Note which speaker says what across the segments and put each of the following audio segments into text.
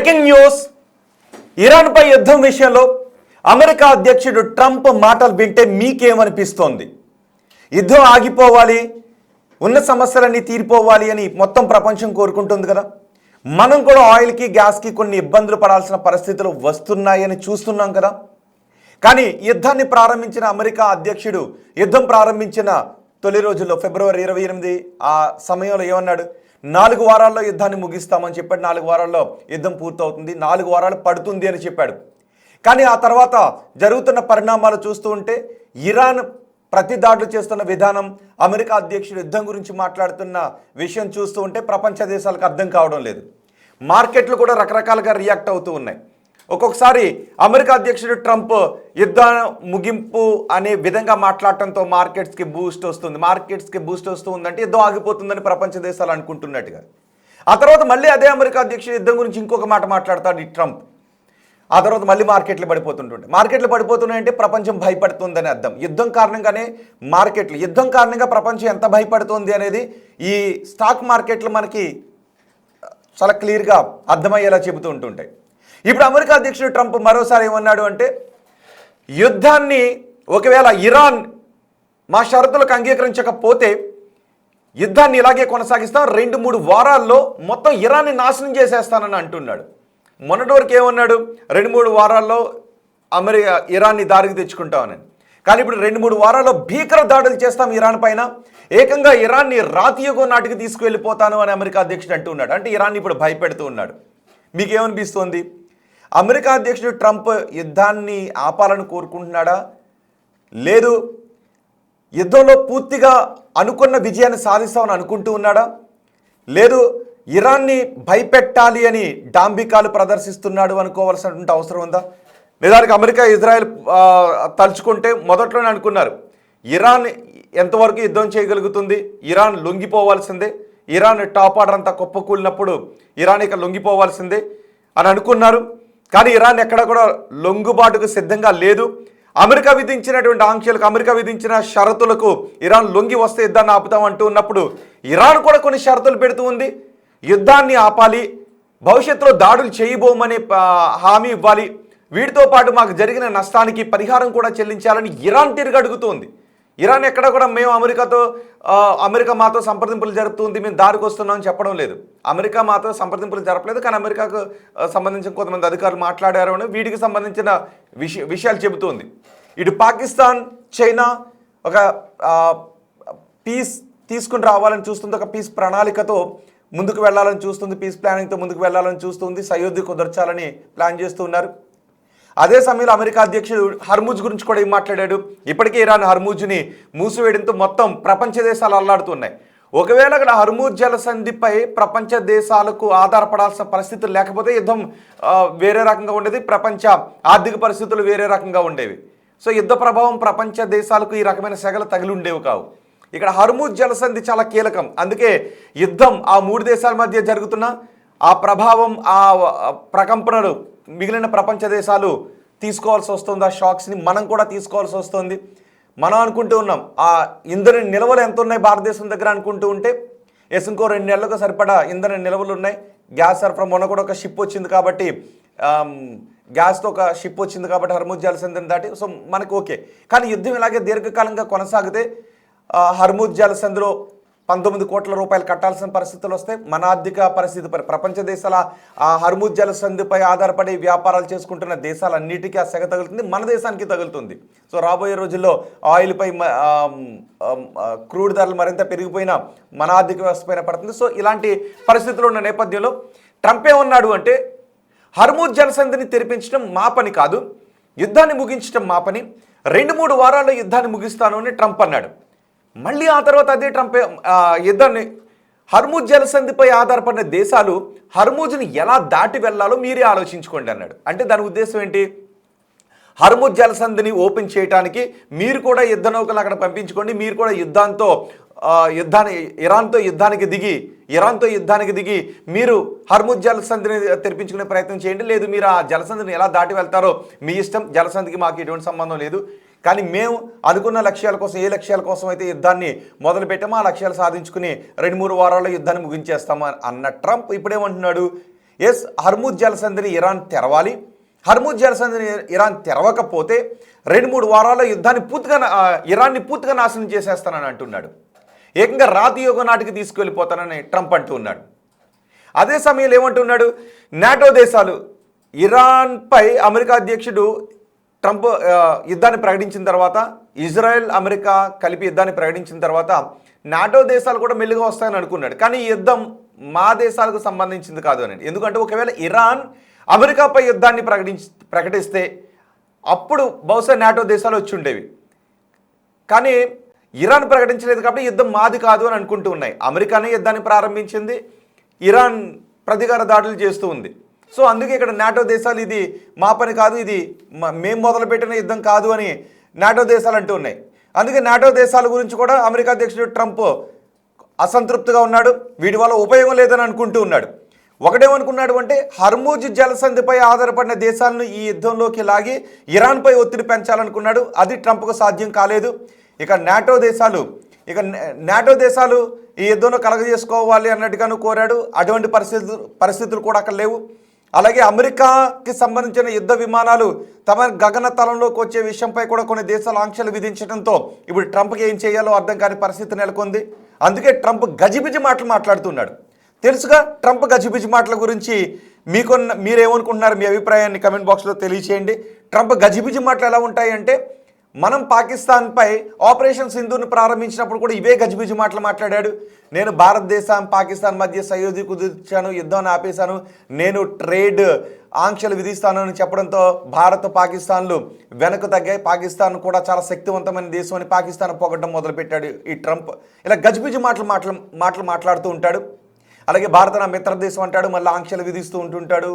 Speaker 1: Breaking news. ఇరాన్పై యుద్ధం విషయంలో America అధ్యక్షుడు ట్రంప్ మాటలు వింటే మీకేమనిపిస్తోంది? యుద్ధం ఆగిపోవాలి, ఉన్న సమస్యలన్నీ తీరిపోవాలి అని మొత్తం ప్రపంచం కోరుకుంటుంది కదా. మనం కూడా ఆయిల్కి గ్యాస్కి కొన్ని ఇబ్బందులు పడాల్సిన పరిస్థితులు వస్తున్నాయని చూస్తున్నాం కదా. కానీ యుద్ధాన్ని ప్రారంభించిన అమెరికా అధ్యక్షుడు యుద్ధం ప్రారంభించిన తొలి రోజుల్లో ఫిబ్రవరి 28 ఆ సమయంలో ఏమన్నాడు? 4 వారాల్లో యుద్ధాన్ని ముగిస్తామని చెప్పాడు. 4 వారాల్లో యుద్ధం పూర్తవుతుంది, 4 వారాలు పడుతుంది అని చెప్పాడు. కానీ ఆ తర్వాత జరుగుతున్న పరిణామాలు చూస్తూ ఉంటే ఇరాన్ ప్రతి దాడులు చేస్తున్న విధానం, అమెరికా అధ్యక్షుడు యుద్ధం గురించి మాట్లాడుతున్న విషయం చూస్తూ ఉంటే ప్రపంచ దేశాలకు అర్థం కావడం లేదు. మార్కెట్లు కూడా రకరకాలుగా రియాక్ట్ అవుతూ ఉన్నాయి. ఒక్కొక్కసారి అమెరికా అధ్యక్షుడు ట్రంప్ యుద్ధ ముగింపు అనే విధంగా మాట్లాడటంతో మార్కెట్స్కి బూస్ట్ వస్తుందంటే యుద్ధం ఆగిపోతుందని ప్రపంచ దేశాలు అనుకుంటున్నట్టుగా. ఆ తర్వాత మళ్ళీ అదే అమెరికా అధ్యక్షుడు యుద్ధం గురించి ఇంకొక మాట మాట్లాడతాడు ఈ ట్రంప్. ఆ తర్వాత మళ్ళీ మార్కెట్లు పడిపోతున్నాయంటే ప్రపంచం భయపడుతుందని అర్థం. యుద్ధం కారణంగానే యుద్ధం కారణంగా ప్రపంచం ఎంత భయపడుతుంది అనేది ఈ స్టాక్ మార్కెట్లు మనకి చాలా క్లియర్గా అర్థమయ్యేలా చెబుతూ ఉంటుంటాయి. ఇప్పుడు అమెరికా అధ్యక్షుడు ట్రంప్ మరోసారి ఏమన్నాడు అంటే, యుద్ధాన్ని ఒకవేళ ఇరాన్ మా షరతులకు అంగీకరించకపోతే యుద్ధాన్ని ఇలాగే కొనసాగిస్తాం, 2-3 వారాల్లో మొత్తం ఇరాన్ని నాశనం చేసేస్తానని అంటున్నాడు. మొన్నటి వరకు ఏమన్నాడు? 2-3 వారాల్లో ఇరాన్ని దారికి తెచ్చుకుంటామని. కానీ ఇప్పుడు 2-3 వారాల్లో భీకర దాడులు చేస్తాం ఇరాన్ పైన, ఏకంగా ఇరాన్ని రాతియుగం నాటికి తీసుకువెళ్ళిపోతాను అని అమెరికా అధ్యక్షుడు అంటూ ఉన్నాడు. అంటే ఇరాన్ని ఇప్పుడు భయపెడుతూ ఉన్నాడు. మీకేమనిపిస్తోంది? అమెరికా అధ్యక్షుడు ట్రంప్ యుద్ధాన్ని ఆపాలని కోరుకుంటున్నాడా, లేదు యుద్ధంలో పూర్తిగా అనుకున్న విజయాన్ని సాధిస్తామని అనుకుంటూ ఉన్నాడా, లేదు ఇరాన్ని భయపెట్టాలి అని డాంబికాలు ప్రదర్శిస్తున్నాడు అనుకోవాల్సినటువంటి అవసరం ఉందా? నిజానికి అమెరికా ఇజ్రాయెల్ తలుచుకుంటే మొదట్లోనే అనుకున్నారు ఇరాన్ ఎంతవరకు యుద్ధం చేయగలుగుతుంది, ఇరాన్ లొంగిపోవాల్సిందే, ఇరాన్ టాప్ ఆర్డర్ అంతా కుప్పకూలినప్పుడు ఇరాన్ ఇక లొంగిపోవాల్సిందే అని అనుకున్నారు. కానీ ఇరాన్ ఎక్కడ కూడా లొంగుబాటుకు సిద్ధంగా లేదు. అమెరికా విధించినటువంటి ఆంక్షలకు, అమెరికా విధించిన షరతులకు ఇరాన్ లొంగి వస్తే యుద్ధాన్ని ఆపుతాం అంటూ ఉన్నప్పుడు ఇరాన్ కూడా కొన్ని షరతులు పెడుతూ ఉంది. యుద్ధాన్ని ఆపాలి, భవిష్యత్తులో దాడులు చేయబోమని హామీ ఇవ్వాలి, వీటితో పాటు మాకు జరిగిన నష్టానికి పరిహారం కూడా చెల్లించాలని ఇరాన్ తిరిగి అడుగుతోంది. ఇరాన్ ఎక్కడ కూడా మేము అమెరికా మాతో సంప్రదింపులు జరుపుతుంది, మేము దారికి వస్తున్నామని చెప్పడం లేదు. అమెరికా మాతో సంప్రదింపులు జరపలేదు, కానీ అమెరికాకు సంబంధించిన కొంతమంది అధికారులు మాట్లాడారు అని వీటికి సంబంధించిన విషయాలు చెబుతోంది. ఇటు పాకిస్తాన్, చైనా ఒక పీస్ తీసుకుని రావాలని చూస్తుంది, ఒక పీస్ ప్రణాళికతో ముందుకు వెళ్ళాలని చూస్తుంది, పీస్ ప్లానింగ్తో ముందుకు వెళ్ళాలని చూస్తుంది, సయోధ్య కుదర్చాలని ప్లాన్ చేస్తూ ఉన్నారు. అదే సమయంలో అమెరికా అధ్యక్షుడు హర్ముజ్ గురించి కూడా ఏం మాట్లాడాడు? ఇప్పటికే ఇరాన్ హర్ముజ్ని మూసివేయడంతో మొత్తం ప్రపంచ దేశాలు అల్లాడుతున్నాయి. ఒకవేళ అక్కడ హర్ముజ్ జలసంధిపై ప్రపంచ దేశాలకు ఆధారపడాల్సిన పరిస్థితులు లేకపోతే యుద్ధం వేరే రకంగా ఉండేది, ప్రపంచ ఆర్థిక పరిస్థితులు వేరే రకంగా ఉండేవి. సో యుద్ధ ప్రభావం ప్రపంచ దేశాలకు ఈ రకమైన సెగలు తగిలి ఉండేవి కావు. ఇక్కడ హర్ముజ్ జలసంధి చాలా కీలకం. అందుకే యుద్ధం ఆ 3 దేశాల మధ్య జరుగుతున్న ఆ ప్రభావం, ఆ ప్రకంపనలు మిగిలిన ప్రపంచ దేశాలు తీసుకోవాల్సి వస్తుంది. ఆ షాక్స్ని మనం కూడా తీసుకోవాల్సి వస్తుంది. మనం అనుకుంటూ ఉన్నాం ఆ ఇంధన నిల్వలు ఎంత ఉన్నాయి భారతదేశం దగ్గర అనుకుంటూ ఉంటే, ఇంకో 2 నెలలకు సరిపడా ఇంధన నిల్వలు ఉన్నాయి. గ్యాస్ సరఫరా మొన్న కూడా ఒక షిప్ వచ్చింది కాబట్టి, గ్యాస్తో ఒక షిప్ వచ్చింది కాబట్టి హర్ముజ్ జలసంధిని దాటి, సో మనకు ఓకే. కానీ యుద్ధం ఇలాగే దీర్ఘకాలంగా కొనసాగితే హర్ముజ్ జలసంధిలో 19 కోట్ల రూపాయలు కట్టాల్సిన పరిస్థితులు వస్తాయి. మన ఆర్థిక పరిస్థితిపై ప్రపంచ దేశాల ఆ హర్ముజ్ జలసంధిపై ఆధారపడి వ్యాపారాలు చేసుకుంటున్న దేశాలన్నిటికీ ఆ సెగ తగులుతుంది, మన దేశానికి తగులుతుంది. సో రాబోయే రోజుల్లో ఆయిల్పై క్రూడ్ ధరలు మరింత పెరిగిపోయినా మన ఆర్థిక వ్యవస్థ పైన పడుతుంది. సో ఇలాంటి పరిస్థితులు ఉన్న నేపథ్యంలో ట్రంప్ ఏమన్నాడు అంటే, హర్ముజ్ జలసంధిని తెరిపించడం మా పని కాదు, యుద్ధాన్ని ముగించడం మా పని, 2-3 వారాల్లో యుద్ధాన్ని ముగిస్తాను అని ట్రంప్ అన్నాడు. మళ్ళీ ఆ తర్వాత అదే ట్రంప్ యుద్ధాన్ని హర్ముజ్ జలసంధిపై ఆధారపడిన దేశాలు హర్ముజ్ని ఎలా దాటి వెళ్ళాలో మీరే ఆలోచించుకోండి అన్నాడు. అంటే దాని ఉద్దేశం ఏంటి? హర్ముజ్ జలసంధిని ఓపెన్ చేయడానికి మీరు కూడా యుద్ధ నౌకలు అక్కడ పంపించుకోండి, మీరు కూడా ఇరాన్తో యుద్ధానికి దిగి మీరు హర్ముజ్ జలసంధిని తెరిపించుకునే ప్రయత్నం చేయండి, లేదు మీరు ఆ జలసంధిని ఎలా దాటి వెళ్తారో మీ ఇష్టం, జలసంధికి మాకు ఎటువంటి సంబంధం లేదు. కానీ మేము అనుకున్న లక్ష్యాల కోసం, ఏ లక్ష్యాల కోసం అయితే యుద్ధాన్ని మొదలు పెట్టామో ఆ లక్ష్యాలు సాధించుకుని 2-3 వారాల్లో యుద్ధాన్ని ముగించేస్తామా అన్న ట్రంప్ ఇప్పుడేమంటున్నాడు? హర్ముజ్ జలసంధిని ఇరాన్ తెరవాలి. హర్ముజ్ జలసంధిని ఇరాన్ తెరవకపోతే 2-3 వారాల్లో ఇరాన్ని పూర్తిగా నాశనం చేసేస్తానని అంటున్నాడు. ఏకంగా రాతియోగ నాటికి తీసుకువెళ్ళిపోతానని ట్రంప్ అంటూ ఉన్నాడు. అదే సమయంలో ఏమంటున్నాడు, నాటో దేశాలు ఇరాన్పై అమెరికా అధ్యక్షుడు ట్రంప్ యుద్ధాన్ని ప్రకటించిన తర్వాత, ఇజ్రాయెల్ అమెరికా కలిపి యుద్ధాన్ని ప్రకటించిన తర్వాత నాటో దేశాలు కూడా మెల్లిగా వస్తాయని అనుకున్నాడు. కానీ ఈ యుద్ధం మా దేశాలకు సంబంధించింది కాదు అని. ఎందుకంటే ఒకవేళ ఇరాన్ అమెరికాపై యుద్ధాన్ని ప్రకటిస్తే అప్పుడు బహుశా నాటో దేశాలు వచ్చి ఉండేవి. కానీ ఇరాన్ ప్రకటించలేదు కాబట్టి యుద్ధం మాది కాదు అని అనుకుంటూ ఉన్నాయి. అమెరికానే యుద్ధాన్ని ప్రారంభించింది, ఇరాన్ ప్రతీకార దాడులు చేస్తూ ఉంది. సో అందుకే ఇక్కడ నాటో దేశాలు ఇది మా పని కాదు, ఇది మేము మొదలుపెట్టిన యుద్ధం కాదు అని నాటో దేశాలు అంటూ ఉన్నాయి. అందుకే నాటో దేశాల గురించి కూడా అమెరికా అధ్యక్షుడు ట్రంప్ అసంతృప్తిగా ఉన్నాడు. వీటి వల్ల ఉపయోగం లేదని అనుకుంటూ ఉన్నాడు. ఒకటేమనుకున్నాడు అంటే హర్ముజ్ జలసంధిపై ఆధారపడిన దేశాలను ఈ యుద్ధంలోకి లాగి ఇరాన్పై ఒత్తిడి పెంచాలనుకున్నాడు. అది ట్రంప్కు సాధ్యం కాలేదు. ఇక నాటో దేశాలు ఈ యుద్ధంలో కలగజేసుకోవాలి అన్నట్టుగాను కోరాడు. అటువంటి పరిస్థితులు కూడా అక్కడ లేవు. అలాగే అమెరికాకి సంబంధించిన యుద్ధ విమానాలు తమ గగన తలంలోకి వచ్చే విషయంపై కూడా కొన్ని దేశాలు ఆంక్షలు విధించడంతో ఇప్పుడు ట్రంప్కి ఏం చేయాలో అర్థం కాని పరిస్థితి నెలకొంది. అందుకే ట్రంప్ గజిబిజి మాటలు మాట్లాడుతున్నాడు. తెలుసుగా ట్రంప్ గజిబిజి మాటల గురించి మీరేమనుకుంటున్నారు? మీ అభిప్రాయాన్ని కమెంట్ బాక్స్లో తెలియచేయండి. ట్రంప్ గజిబిజి మాటలు ఎలా ఉంటాయి అంటే, మనం పాకిస్తాన్పై ఆపరేషన్ సింధూర్ని ప్రారంభించినప్పుడు కూడా ఇవే గజిబిజి మాటలు మాట్లాడాడు. నేను భారతదేశం పాకిస్తాన్ మధ్య సయోధ్య కుదిర్చాను, యుద్ధాన్ని ఆపేశాను, నేను ట్రేడ్ ఆంక్షలు విధిస్తానని చెప్పడంతో భారత్ పాకిస్తాన్లు వెనక్కు తగ్గాయి. పాకిస్తాన్ కూడా చాలా శక్తివంతమైన దేశం అని పాకిస్తాన్ పొగడ్డం మొదలుపెట్టాడు ఈ ట్రంప్. ఇలా గజిబిజి మాటలు మాట్లాడుతూ ఉంటాడు. అలాగే భారత నా మిత్ర దేశం అంటాడు, మళ్ళీ ఆంక్షలు విధిస్తూ ఉంటుంటాడు,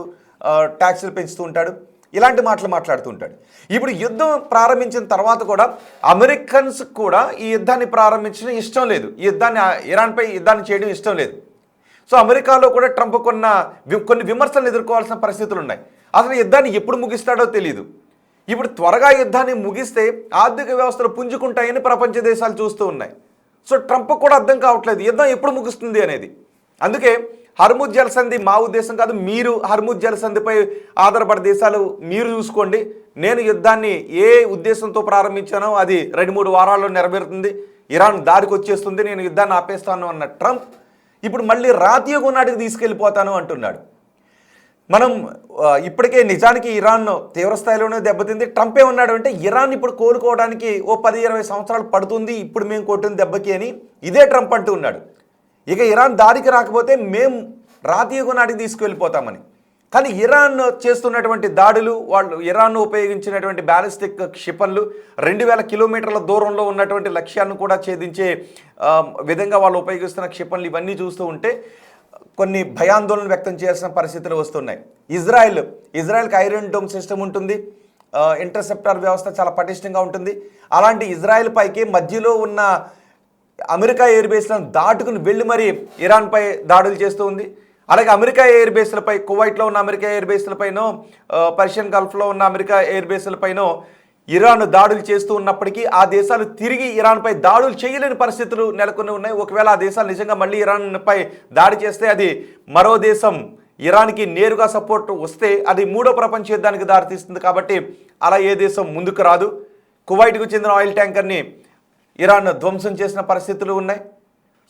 Speaker 1: ట్యాక్సులు పెంచుతూ ఉంటాడు, ఇలాంటి మాటలు మాట్లాడుతూ ఉంటాడు. ఇప్పుడు యుద్ధం ప్రారంభించిన తర్వాత కూడా అమెరికన్స్ కూడా ఈ యుద్ధాన్ని ప్రారంభించడం ఇష్టం లేదు, ఇరాన్పై యుద్ధాన్ని చేయడం ఇష్టం లేదు. సో అమెరికాలో కూడా ట్రంప్ కొన్ని విమర్శలు ఎదుర్కోవాల్సిన పరిస్థితులు ఉన్నాయి. అసలు యుద్ధాన్ని ఎప్పుడు ముగిస్తాడో తెలియదు. ఇప్పుడు త్వరగా యుద్ధాన్ని ముగిస్తే ఆర్థిక వ్యవస్థలు పుంజుకుంటాయని ప్రపంచ దేశాలు చూస్తూ ఉన్నాయి. సో ట్రంప్ కూడా అర్థం కావట్లేదు యుద్ధం ఎప్పుడు ముగుస్తుంది అనేది. అందుకే హర్ముజ్ జలసంధి మా ఉద్దేశం కాదు, మీరు హర్ముజ్ జలసంధిపై ఆధారపడే దేశాలు మీరు చూసుకోండి, నేను యుద్ధాన్ని ఏ ఉద్దేశంతో ప్రారంభించానో అది 2-3 వారాల్లో నెరవేరుతుంది, ఇరాన్ దారికి వచ్చేస్తుంది, నేను యుద్ధాన్ని ఆపేస్తాను అన్న ట్రంప్ ఇప్పుడు మళ్ళీ రాతియోగం నాటికి తీసుకెళ్ళిపోతాను అంటున్నాడు. మనం ఇప్పటికే నిజానికి ఇరాన్ తీవ్రస్థాయిలోనే దెబ్బతింది. ట్రంప్ ఏమన్నాడు అంటే ఇరాన్ ఇప్పుడు కోలుకోవడానికి ఓ 10-20 సంవత్సరాలు పడుతుంది ఇప్పుడు మేము కొట్టిన దెబ్బకి అని ఇదే ట్రంప్ అంటూ ఉన్నాడు. ఇక ఇరాన్ దారికి రాకపోతే మేము రాతియోగం నాటికి తీసుకువెళ్ళిపోతామని. కానీ ఇరాన్ చేస్తున్నటువంటి దాడులు, ఇరాన్ ఉపయోగించినటువంటి బ్యాలిస్టిక్ క్షిపణులు 2000 కిలోమీటర్ల దూరంలో ఉన్నటువంటి లక్ష్యాన్ని కూడా ఛేదించే విధంగా వాళ్ళు ఉపయోగిస్తున్న క్షిపణులు ఇవన్నీ చూస్తూ ఉంటే కొన్ని భయాందోళన వ్యక్తం చేయాల్సిన పరిస్థితులు వస్తున్నాయి. ఇజ్రాయెల్కి ఐరన్ డోమ్ సిస్టమ్ ఉంటుంది, ఇంటర్సెప్టార్ వ్యవస్థ చాలా పటిష్టంగా ఉంటుంది. అలాంటి ఇజ్రాయెల్ పైకి మధ్యలో ఉన్న అమెరికా ఎయిర్ బేస్లను దాటుకుని వెళ్ళి మరీ ఇరాన్పై దాడులు చేస్తూ ఉంది. అలాగే అమెరికా ఎయిర్ బేస్లపై, కువైట్లో ఉన్న అమెరికా ఎయిర్ బేస్లపైనో, పర్షియన్ గల్ఫ్లో ఉన్న అమెరికా ఎయిర్ బేస్లపైనో ఇరాన్ దాడులు చేస్తూ ఉన్నప్పటికీ ఆ దేశాలు తిరిగి ఇరాన్పై దాడులు చేయలేని పరిస్థితులు నెలకొని ఉన్నాయి. ఒకవేళ ఆ దేశాలు నిజంగా మళ్ళీ ఇరాన్పై దాడి చేస్తే అది మరో దేశం ఇరాన్కి నేరుగా సపోర్ట్ వస్తే అది 3వ ప్రపంచ యుద్ధానికి దారితీస్తుంది. కాబట్టి అలా ఏ దేశం ముందుకు రాదు. కువైట్కు చెందిన ఆయిల్ ట్యాంకర్ని ఇరాన్ ధ్వంసం చేసిన పరిస్థితులు ఉన్నాయి.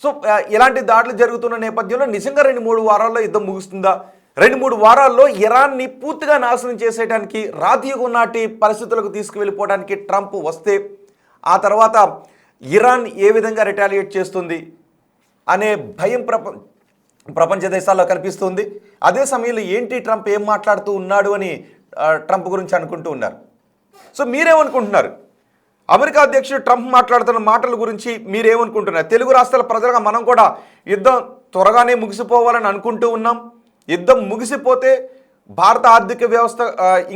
Speaker 1: సో ఇలాంటి దాడులు జరుగుతున్న నేపథ్యంలో నిజంగా 2-3 వారాల్లో యుద్ధం ముగుస్తుందా? 2-3 వారాల్లో ఇరాన్ని పూర్తిగా నాశనం చేసేయడానికి, రాతియుగం నాటి పరిస్థితులకు తీసుకువెళ్ళిపోవడానికి ట్రంప్ వస్తే ఆ తర్వాత ఇరాన్ ఏ విధంగా రిటాలియేట్ చేస్తుంది అనే భయం ప్రపంచ దేశాల్లో కనిపిస్తుంది. అదే సమయంలో ఏంటి ట్రంప్ ఏం మాట్లాడుతూ ఉన్నాడు అని ట్రంప్ గురించి అనుకుంటూ ఉన్నారు. సో మీరేమనుకుంటున్నారు? అమెరికా అధ్యక్షుడు ట్రంప్ మాట్లాడుతున్న మాటల గురించి మీరేమనుకుంటున్నారు? తెలుగు రాష్ట్రాల ప్రజలుగా మనం కూడా యుద్ధం త్వరగానే ముగిసిపోవాలని అనుకుంటూ ఉన్నాం. యుద్ధం ముగిసిపోతే భారత ఆర్థిక వ్యవస్థ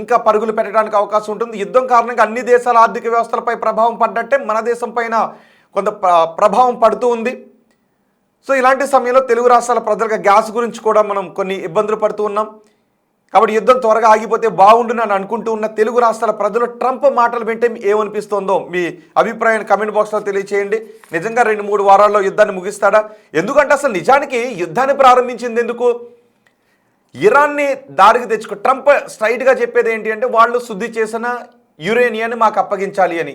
Speaker 1: ఇంకా పరుగులు పెట్టడానికి అవకాశం ఉంటుంది. యుద్ధం కారణంగా అన్ని దేశాల ఆర్థిక వ్యవస్థలపై ప్రభావం పడ్డట్టే మన దేశం పైన కొంత ప్రభావం పడుతూ ఉంది. సో ఇలాంటి సమయంలో తెలుగు రాష్ట్రాల ప్రజలుగా గ్యాస్ గురించి కూడా మనం కొన్ని ఇబ్బందులు పడుతూ ఉన్నాం. కాబట్టి యుద్ధం త్వరగా ఆగిపోతే బాగుండునని అనుకుంటూ ఉన్న తెలుగు రాష్ట్రాల ప్రజలు ట్రంప్ మాటలు వింటే ఏమనిపిస్తుందో మీ అభిప్రాయాన్ని కమెంట్ బాక్స్లో తెలియచేయండి. నిజంగా 2-3 వారాల్లో యుద్ధాన్ని ముగిస్తాడా? ఎందుకంటే అసలు నిజానికి యుద్ధాన్ని ప్రారంభించింది ఎందుకు? ఇరాన్ని దారికి తెచ్చుకో ట్రంప్ స్ట్రైట్గా చెప్పేది ఏంటి అంటే వాళ్ళు శుద్ధి చేసిన యురేనియాన్ని మాకు అప్పగించాలి అని,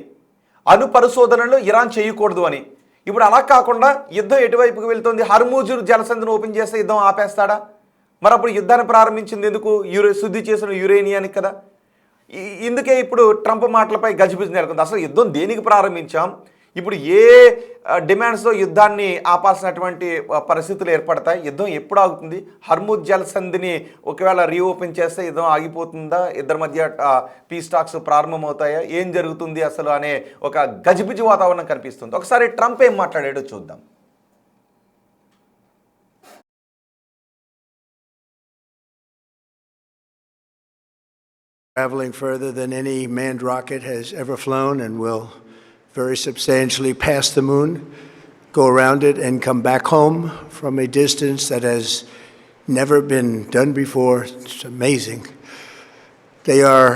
Speaker 1: అణు పరిశోధనలు ఇరాన్ చేయకూడదు అని. ఇప్పుడు అలా కాకుండా యుద్ధం ఎటువైపుకి వెళ్తుంది? హర్మూజు జలసంధిని ఓపెన్ చేస్తే యుద్ధం ఆపేస్తాడా? మరి అప్పుడు యుద్ధాన్ని ప్రారంభించింది ఎందుకు? శుద్ధి చేసిన యురేనియానికి కదా. ఇందుకే ఇప్పుడు ట్రంప్ మాటలపై గజిబిజి నెలకొంది. అసలు యుద్ధం దేనికి ప్రారంభించాం? ఇప్పుడు ఏ డిమాండ్స్తో యుద్ధాన్ని ఆపాల్సినటువంటి పరిస్థితులు ఏర్పడతాయి? యుద్ధం ఎప్పుడు ఆగుతుంది? హర్ముజ్ జలసంధిని ఒకవేళ రీఓపెన్ చేస్తే యుద్ధం ఆగిపోతుందా? ఇద్దరి మధ్య పీస్ టాక్స్ ప్రారంభమవుతాయా? ఏం జరుగుతుంది అసలు అనే ఒక గజిబిజి వాతావరణం కనిపిస్తుంది. ఒకసారి ట్రంప్ ఏం మాట్లాడాడో చూద్దాం.
Speaker 2: Traveling further than any manned rocket has ever flown, and will very substantially pass the moon, go around it, and come back home from a distance that has never been done before. It's amazing. They are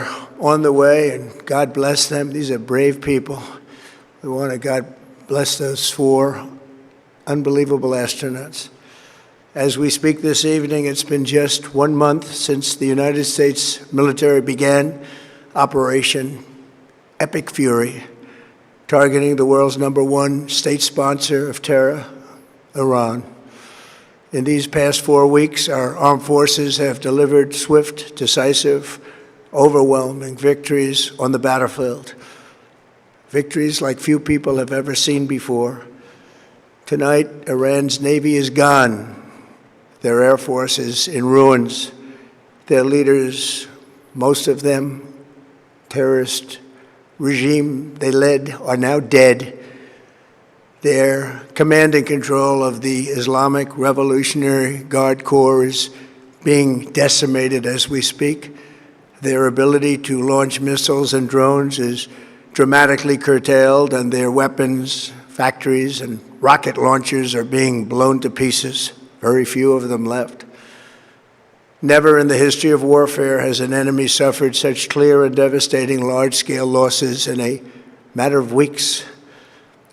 Speaker 2: on the way, and God bless them. These are brave people. We want to God bless those 4 unbelievable astronauts. As we speak this evening, it's been just 1 month since the United States military began Operation Epic Fury, targeting the world's #1 state sponsor of terror, Iran. In these past 4 weeks, our armed forces have delivered swift, decisive, overwhelming victories on the battlefield. Victories like few people have ever seen before. Tonight, Iran's Navy is gone. Their Air Force is in ruins. Their leaders, most of them terrorist regime they led, are now dead. Their command and control of the Islamic Revolutionary Guard Corps is being decimated as we speak. Their ability to launch missiles and drones is dramatically curtailed, and their weapons, factories, and rocket launchers are being blown to pieces. Very few of them left. Never in the history of warfare has an enemy suffered such clear and devastating large-scale losses in a matter of weeks.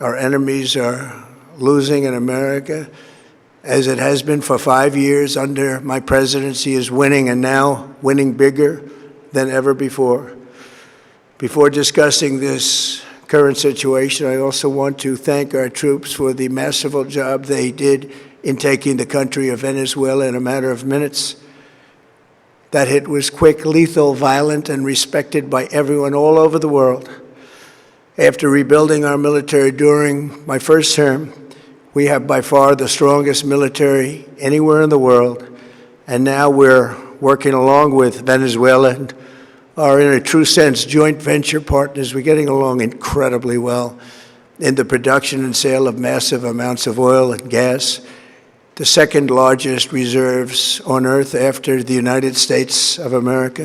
Speaker 2: Our enemies are losing in America, as it has been for 5 years under my presidency, is winning, and now winning bigger than ever before. Before discussing this current situation, I also want to thank our troops for the masterful job they did in taking the country of Venezuela in a matter of minutes. That hit was quick, lethal, violent, and respected by everyone all over the world. After rebuilding our military during my first term, we have by far the strongest military anywhere in the world, and now we're working along with Venezuela and are, in a true sense, joint venture partners. We're getting along incredibly well in the production and sale of massive amounts of oil and gas, the second largest reserves on earth after the United States of America.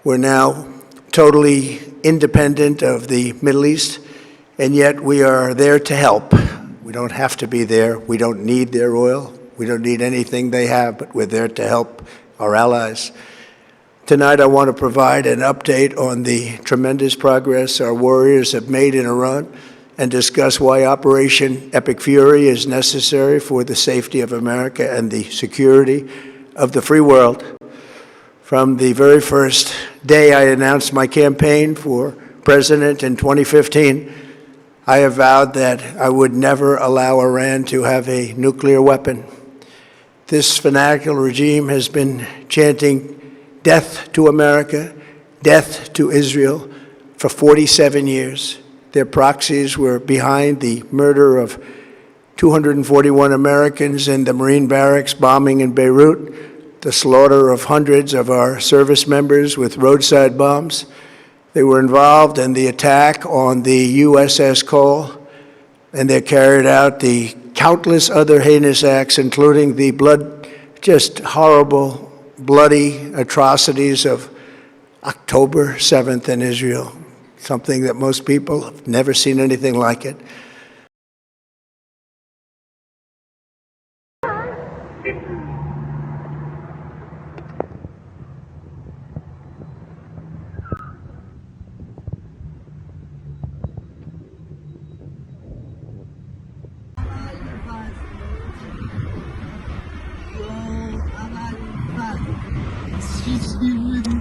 Speaker 2: We're now totally independent of the Middle East, and yet we are there to help. We don't have to be there. We don't need their oil. We don't need anything they have, but we're there to help our allies. Tonight, I want to provide an update on the tremendous progress our warriors have made in Iran, and discuss why Operation Epic Fury is necessary for the safety of America and the security of the free world. From the very first day I announced my campaign for president in 2015, I have vowed that I would never allow Iran to have a nuclear weapon. This fanatical regime has been chanting death to America, death to Israel for 47 years. Their proxies were behind the murder of 241 Americans in the Marine barracks bombing in Beirut, the slaughter of hundreds of our service members with roadside bombs. They were involved in the attack on the USS Cole, and they carried out the countless other heinous acts, including the just horrible, bloody atrocities of October 7th in Israel. Something that most people have never seen anything like it.
Speaker 3: He's human.